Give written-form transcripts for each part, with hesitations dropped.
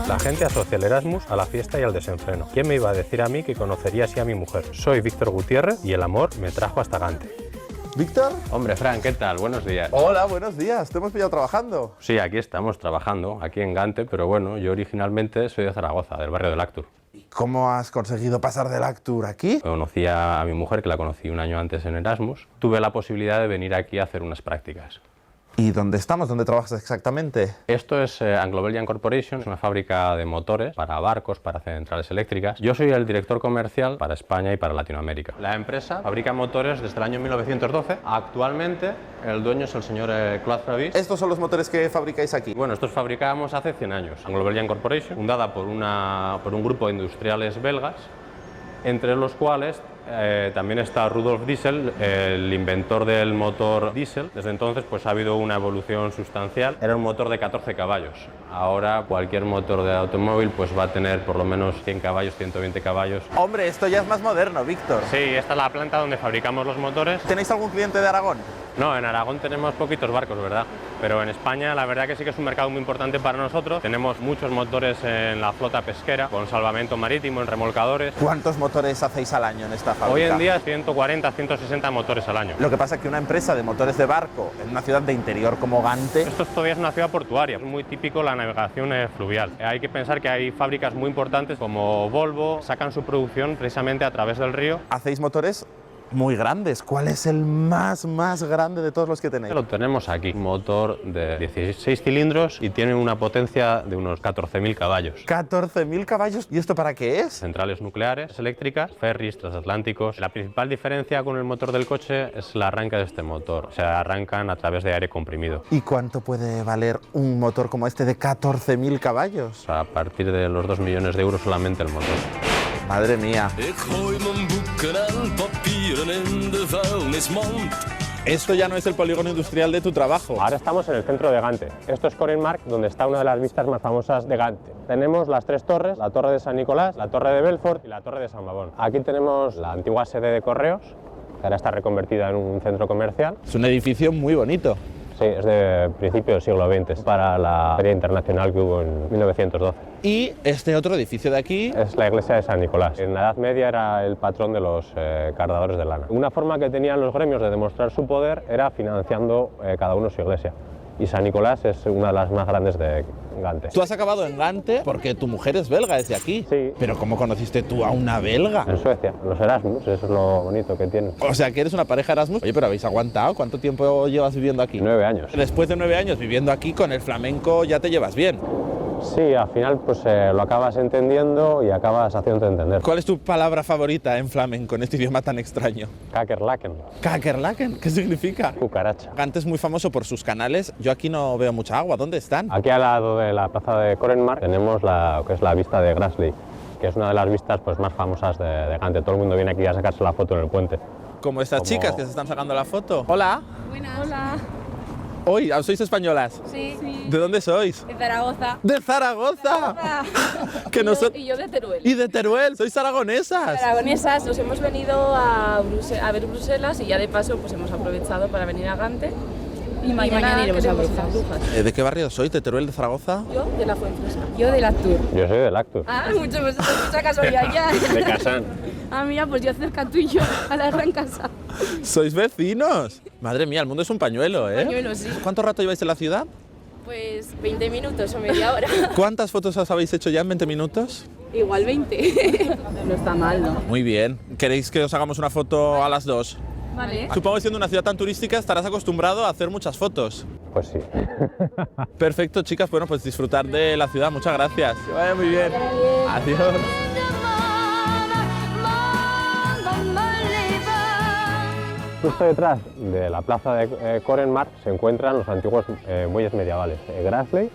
La gente asocia el Erasmus a la fiesta y al desenfreno. ¿Quién me iba a decir a mí que conocería así a mi mujer? Soy Víctor Gutiérrez y el amor me trajo hasta Gante. ¿Víctor? Hombre, Fran, ¿qué tal? Buenos días. Hola, buenos días. ¿Te hemos pillado trabajando? Sí, aquí estamos trabajando, aquí en Gante, pero bueno, yo originalmente soy de Zaragoza, del barrio del Actur. ¿Cómo has conseguido pasar del Actur aquí? Conocí a mi mujer, que la conocí un año antes en Erasmus. Tuve la posibilidad de venir aquí a hacer unas prácticas. ¿Y dónde estamos? ¿Dónde trabajas exactamente? Esto es Anglo-Belgian Corporation, es una fábrica de motores para barcos, para centrales eléctricas. Yo soy el director comercial para España y para Latinoamérica. La empresa fabrica motores desde el año 1912. Actualmente el dueño es el señor Claude Fravis. ¿Estos son los motores que fabricáis aquí? Bueno, estos fabricábamos hace 100 años. Anglo-Belgian Corporation, fundada por un grupo de industriales belgas, entre los cuales también está Rudolf Diesel, el inventor del motor diésel. Desde entonces pues ha habido una evolución sustancial. Era un motor de 14 caballos. Ahora cualquier motor de automóvil pues va a tener por lo menos 100 caballos, 120 caballos. Hombre, esto ya es más moderno, Víctor. Sí, esta es la planta donde fabricamos los motores. ¿Tenéis algún cliente de Aragón? No, en Aragón tenemos poquitos barcos, ¿verdad? Pero en España la verdad que sí que es un mercado muy importante para nosotros. Tenemos muchos motores en la flota pesquera, con salvamento marítimo, en remolcadores. ¿Cuántos motores hacéis al año en esta fábrica? Hoy en día 140, 160 motores al año. Lo que pasa es que una empresa de motores de barco en una ciudad de interior como Gante... Esto todavía es una ciudad portuaria, es muy típico la navegación fluvial. Hay que pensar que hay fábricas muy importantes como Volvo, sacan su producción precisamente a través del río. Hacéis motores muy grandes. ¿Cuál es el más grande de todos los que tenéis? Lo tenemos aquí, un motor de 16 cilindros y tiene una potencia de unos 14.000 caballos. 14.000 caballos. ¿Y esto para qué es? Centrales nucleares, eléctricas, ferries, transatlánticos. La principal diferencia con el motor del coche es el arranque de este motor. Se arrancan a través de aire comprimido. ¿Y cuánto puede valer un motor como este de 14.000 caballos? A partir de los 2 millones de euros solamente el motor. Madre mía. Esto ya no es el polígono industrial de tu trabajo. Ahora estamos en el centro de Gante. Esto es Corenmark, donde está una de las vistas más famosas de Gante. Tenemos las 3 torres, la torre de San Nicolás, la torre de Belfort y la torre de San Babón. Aquí tenemos la antigua sede de correos, que ahora está reconvertida en un centro comercial. Es un edificio muy bonito. Sí, es de principio del siglo XX, para la feria internacional que hubo en 1912. Y este otro edificio de aquí... Es la iglesia de San Nicolás. En la Edad Media era el patrón de los cardadores de lana. Una forma que tenían los gremios de demostrar su poder era financiando cada uno su iglesia. Y San Nicolás es una de las más grandes de Gante. Tú has acabado en Gante porque tu mujer es belga, es de aquí. Sí. ¿Pero cómo conociste tú a una belga? En Suecia, en los Erasmus, eso es lo bonito que tienen. O sea, que eres una pareja Erasmus. Oye, pero habéis aguantado. ¿Cuánto tiempo llevas viviendo aquí? 9 años. Después de 9 años viviendo aquí, con el flamenco ya te llevas bien. Sí, al final pues lo acabas entendiendo y acabas haciéndote entender. ¿Cuál es tu palabra favorita en flamenco, en este idioma tan extraño? Kakerlaken. ¿Kakerlaken? ¿Qué significa? Cucaracha. Gante es muy famoso por sus canales. Yo aquí no veo mucha agua. ¿Dónde están? Aquí al lado de la plaza de Corenmark tenemos lo que es la vista de Grassley, que es una de las vistas pues, más famosas de Gante. Todo el mundo viene aquí a sacarse la foto en el puente. Como estas chicas que se están sacando la foto. Hola. Buenas. Hola. Hoy, ¿sois españolas? Sí. ¿De dónde sois? De Zaragoza. ¡De Zaragoza! Que Y yo de Teruel. Y de Teruel, ¿sois aragonesas? Aragonesas, nos hemos venido a ver Bruselas y ya de paso pues hemos aprovechado para venir a Gante. Y mañana iremos a Brujas. ¿De qué barrio sois? ¿De Teruel, de Zaragoza? Yo de la Fuenfresca. Yo del Actur. Yo soy del Actur. Ah, mucha casualidad ya. De Casán. Ah, mira, pues yo cerca tuyo, a la gran casa. ¿Sois vecinos? Madre mía, el mundo es un pañuelo, ¿eh? Pañuelo, sí. ¿Cuánto rato lleváis en la ciudad? Pues 20 minutos o media hora. ¿Cuántas fotos os habéis hecho ya en 20 minutos? Igual 20. No está mal, ¿no? Muy bien. ¿Queréis que os hagamos una foto a las 2? Vale. Supongo que siendo una ciudad tan turística estarás acostumbrado a hacer muchas fotos. Pues sí. Perfecto, chicas. Bueno, pues disfrutar de la ciudad. Muchas gracias. Que vaya muy bien. Adiós. Justo detrás de la plaza de Corenmark se encuentran los antiguos muelles medievales, Grassley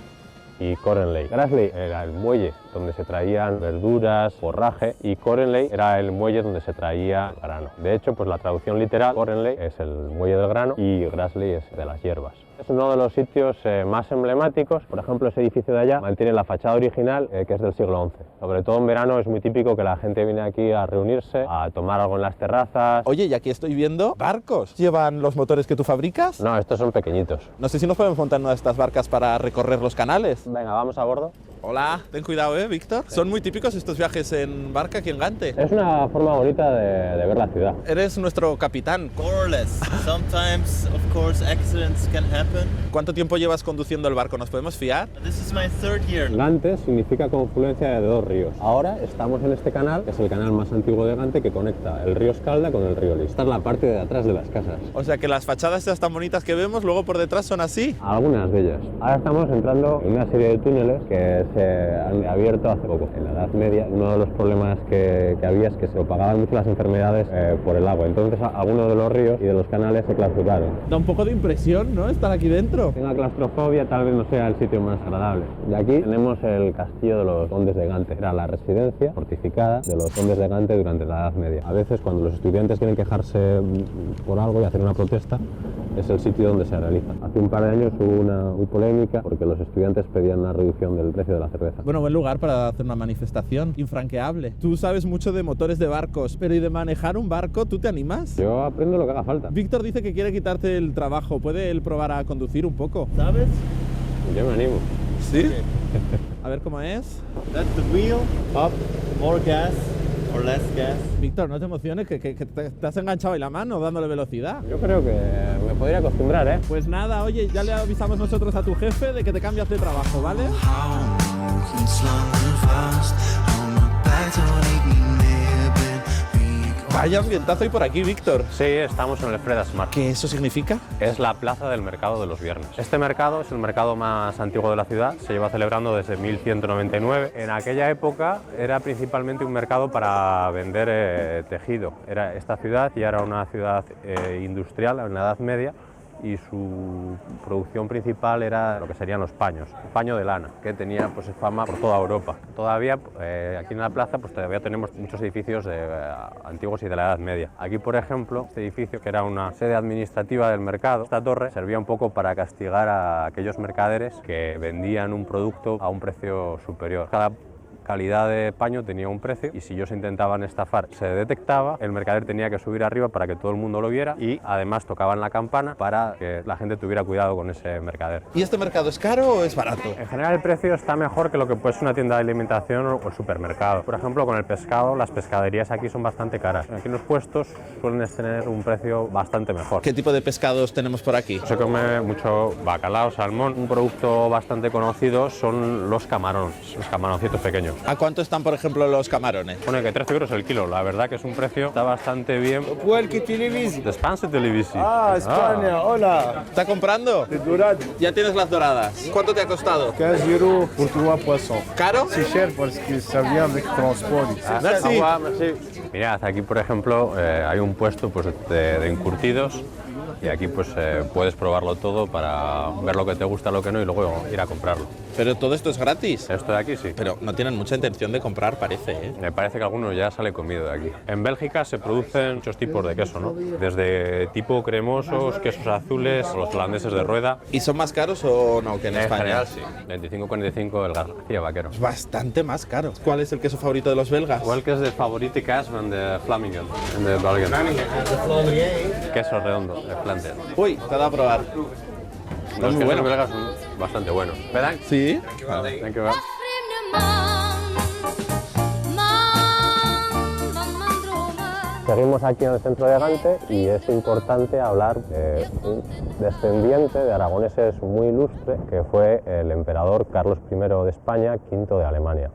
y Corenley. Grassley era el muelle donde se traían verduras, forraje, y Corenley era el muelle donde se traía grano. De hecho, pues la traducción literal, Corenley es el muelle del grano y Grassley es de las hierbas. Es uno de los sitios más emblemáticos. Por ejemplo, ese edificio de allá mantiene la fachada original, que es del siglo XI. Sobre todo en verano es muy típico que la gente viene aquí a reunirse, a tomar algo en las terrazas. Oye, y aquí estoy viendo barcos. ¿Llevan los motores que tú fabricas? No, estos son pequeñitos. No sé si nos podemos montar en una de estas barcas para recorrer los canales. Venga, vamos a bordo. Hola, ten cuidado, Víctor. Son muy típicos estos viajes en barca aquí en Gante. Es una forma bonita de ver la ciudad. Eres nuestro capitán. More or less. Sometimes, of course, accidents can happen. ¿Cuánto tiempo llevas conduciendo el barco? ¿Nos podemos fiar? This is my third year. Gante significa confluencia de dos ríos. Ahora estamos en este canal, que es el canal más antiguo de Gante, que conecta el río Escalda con el río Lis. Esta es la parte de atrás de las casas. O sea que las fachadas estas tan bonitas que vemos, luego por detrás son así. Algunas de ellas. Ahora estamos entrando en una serie de túneles que se han abierto hace poco. En la Edad Media, uno de los problemas que había es que se propagaban mucho las enfermedades por el agua. Entonces, algunos de los ríos y de los canales se clausuraron. Da un poco de impresión, ¿no? Estar aquí dentro. Tenga claustrofobia, tal vez no sea el sitio más agradable. Y aquí tenemos el castillo de los condes de Gante. Era la residencia fortificada de los condes de Gante durante la Edad Media. A veces, cuando los estudiantes quieren quejarse por algo y hacer una protesta, es el sitio donde se realiza. Hace un par de años hubo una muy polémica porque los estudiantes pedían una reducción del precio de la cerveza. Bueno, buen lugar para hacer una manifestación infranqueable. Tú sabes mucho de motores de barcos, pero ¿y de manejar un barco? ¿Tú te animas? Yo aprendo lo que haga falta. Víctor dice que quiere quitarte el trabajo. ¿Puede él probar a conducir un poco? ¿Sabes? Yo me animo. ¿Sí? A ver cómo es. That's the wheel. Up. More gas or less gas. Víctor, no te emociones, que te has enganchado ahí la mano dándole velocidad. Yo creo que me podría acostumbrar, ¿eh? Pues nada, oye, ya le avisamos nosotros a tu jefe de que te cambias de trabajo, ¿vale? Vaya ambientazo hay por aquí, Víctor. Sí, estamos en el Fredagsmarkt. ¿Qué eso significa? Es la plaza del mercado de los viernes. Este mercado es el mercado más antiguo de la ciudad, se lleva celebrando desde 1199. En aquella época era principalmente un mercado para vender tejido. Esta ciudad ya era una ciudad industrial en la Edad Media y su producción principal era lo que serían los paños, el paño de lana, que tenía pues fama por toda Europa. Todavía aquí en la plaza pues todavía tenemos muchos edificios antiguos y de la Edad Media. Aquí, por ejemplo, este edificio, que era una sede administrativa del mercado, esta torre servía un poco para castigar a aquellos mercaderes que vendían un producto a un precio superior. Cada calidad de paño tenía un precio y si ellos intentaban estafar, se detectaba, el mercader tenía que subir arriba para que todo el mundo lo viera y además tocaban la campana para que la gente tuviera cuidado con ese mercader. ¿Y este mercado es caro o es barato? En general el precio está mejor que lo que puede ser una tienda de alimentación o el supermercado. Por ejemplo, con el pescado, las pescaderías aquí son bastante caras. Aquí en los puestos suelen tener un precio bastante mejor. ¿Qué tipo de pescados tenemos por aquí? Se come mucho bacalao, salmón. Un producto bastante conocido son los camarones, los camaroncitos pequeños. ¿A cuánto están, por ejemplo, los camarones? Pone que 13 euros el kilo. La verdad que es un precio está bastante bien. Cualquier televisión. De España Televisión. Ah, España, hola. ¿Está comprando? De dorado. Ya tienes las doradas. ¿Cuánto te ha costado? 15 euros pour 3 poissons. ¿Caro? C'est cher parce que ça vient avec transport. Merci. Mirad, aquí por ejemplo hay un puesto pues, de encurtidos y aquí pues puedes probarlo todo para ver lo que te gusta, lo que no y luego ir a comprarlo. Pero todo esto es gratis. Esto de aquí sí. Pero no tienen mucha intención de comprar, parece, ¿eh? Me parece que algunos ya sale comido de aquí. En Bélgica se producen muchos tipos de queso, ¿no? Desde tipo cremosos, quesos azules, los holandeses de rueda. ¿Y son más caros o no que en España? En general sí. 25,45 el García Vaquero. Es bastante más caro. ¿Cuál es el queso favorito de los belgas? Welke is de favoriete kaas van de Vlamingen en de België? Queso redondo de Flanders. Uy, te ha dado a probar. Los muy quesos bueno. belgas son bastante buenos. ¿Verdad? ¿Sí? Thank you. Seguimos aquí en el centro de Gante y es importante hablar de un descendiente de aragoneses muy ilustre que fue el emperador Carlos I de España, V de Alemania.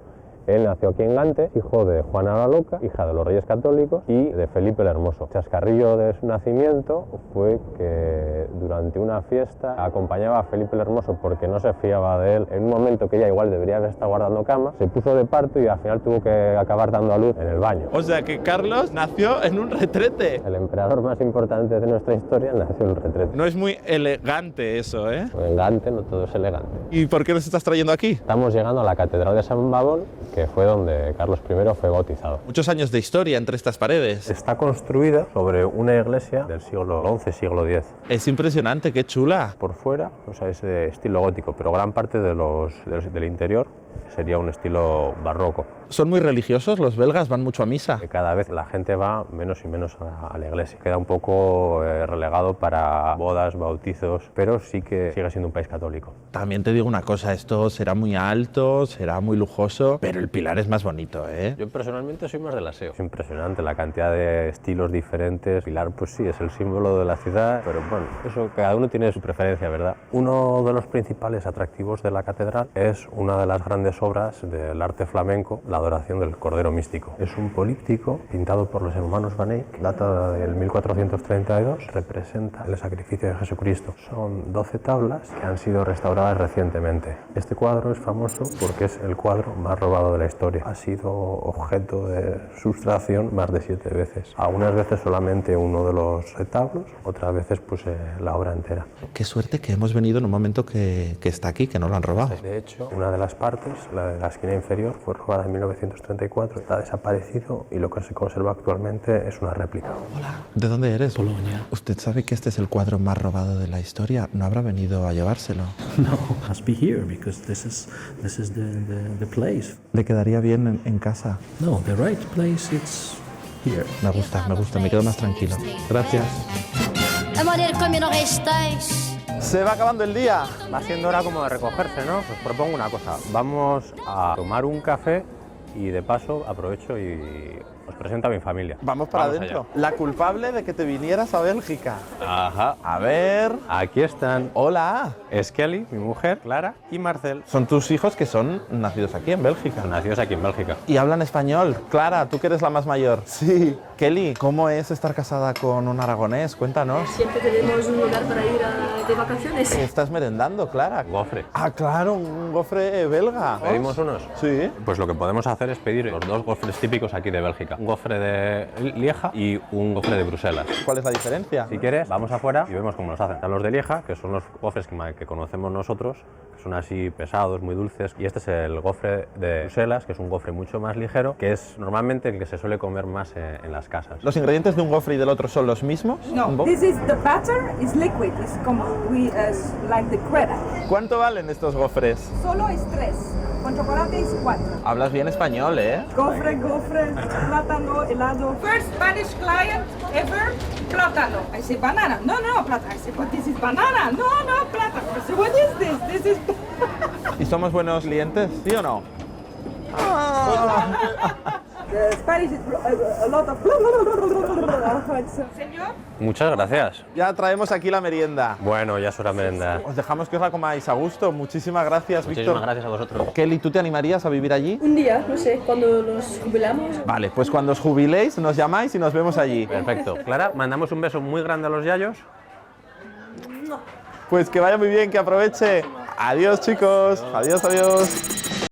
Él nació aquí en Gante, hijo de Juana la Loca, hija de los Reyes Católicos, y de Felipe el Hermoso. El chascarrillo de su nacimiento fue que durante una fiesta acompañaba a Felipe el Hermoso porque no se fiaba de él. En un momento que ella igual debería haber estado guardando cama, se puso de parto y al final tuvo que acabar dando a luz en el baño. O sea que Carlos nació en un retrete. El emperador más importante de nuestra historia nació en un retrete. No es muy elegante eso, ¿eh? En Gante no todo es elegante. ¿Y por qué nos estás trayendo aquí? Estamos llegando a la Catedral de San Babón que fue donde Carlos I fue bautizado. Muchos años de historia entre estas paredes. Está construida sobre una iglesia del siglo XI, siglo X. Es impresionante, qué chula. Por fuera, o sea, es de estilo gótico, pero gran parte del interior sería un estilo barroco. ¿Son muy religiosos los belgas? ¿Van mucho a misa? Cada vez la gente va menos y menos a la iglesia. Queda un poco relegado para bodas, bautizos, pero sí que sigue siendo un país católico. También te digo una cosa, esto será muy alto, será muy lujoso, pero el pilar es más bonito, ¿eh? Yo personalmente soy más del aseo. Es impresionante la cantidad de estilos diferentes. El pilar, pues sí, es el símbolo de la ciudad, pero bueno, eso cada uno tiene su preferencia, ¿verdad? Uno de los principales atractivos de la catedral es una de las grandes obras del arte flamenco, la adoración del Cordero Místico. Es un políptico pintado por los hermanos Van Eyck, data del 1432, representa el sacrificio de Jesucristo. Son 12 tablas que han sido restauradas recientemente. Este cuadro es famoso porque es el cuadro más robado de la historia. Ha sido objeto de sustracción más de 7 veces. Algunas veces solamente uno de los retablos, otras veces pues la obra entera. Qué suerte que hemos venido en un momento que está aquí, que no lo han robado. De hecho, una de las partes, la de la esquina inferior, fue robada en 1934, está desaparecido y lo que se conserva actualmente es una réplica. Hola, ¿de dónde eres? Polonia. ¿Usted sabe que este es el cuadro más robado de la historia? ¿No habrá venido a llevárselo? No, must be here because this is the place. ¿Le quedaría bien en casa? No, the right place it's here. Me gusta, me quedo más tranquilo. Gracias. Se va acabando el día. Va siendo hora como de recogerse, ¿no? Os propongo una cosa. Vamos a tomar un café y de paso aprovecho y os presento a mi familia. Vamos para adentro. La culpable de que te vinieras a Bélgica. Ajá. A ver. Aquí están. Hola. Es Kelly, mi mujer, Clara y Marcel. Son tus hijos que son nacidos aquí en Bélgica. Nacidos aquí en Bélgica. Y hablan español. Clara, tú que eres la más mayor. Sí. Kelly, ¿cómo es estar casada con un aragonés? Cuéntanos. Siempre tenemos un lugar para ir de vacaciones. ¿Qué estás merendando, Clara? Gofre. Ah, claro, un gofre belga. ¿Pedimos unos? Sí. Pues lo que podemos hacer es pedir los dos gofres típicos aquí de Bélgica. Un gofre de Lieja y un gofre de Bruselas. ¿Cuál es la diferencia? Si quieres, vamos afuera y vemos cómo los hacen. Están los de Lieja, que son los gofres que conocemos nosotros, que son así pesados, muy dulces. Y este es el gofre de Bruselas, que es un gofre mucho más ligero, que es normalmente el que se suele comer más en las casas. ¿Los ingredientes de un gofre y del otro son los mismos? No, this is the batter is liquid. It's como like the crema. ¿Cuánto valen estos gofres? Solo es 3. Con chocolate es 4. Hablas bien español, ¿eh? Gofre, plátano, helado. First Spanish client ever, plátano. I say banana. No, plátano. I say, but this is banana. No, plátano. I say, what is this? This is... ¿Y somos buenos clientes? ¿Sí o no? The Spanish is a lot of... Señor. Muchas gracias. Ya traemos aquí la merienda. Bueno, ya es hora de merendar. Os dejamos que os la comáis a gusto. Muchísimas gracias, Muchísimas Víctor. gracias a vosotros. Kelly, ¿tú te animarías a vivir allí? Un día, no sé, cuando nos jubilamos. Vale, pues cuando os jubiléis nos llamáis y nos vemos allí. Perfecto. Clara, mandamos un beso muy grande a los yayos. Pues que vaya muy bien, que aproveche. Adiós, chicos. Adiós, adiós.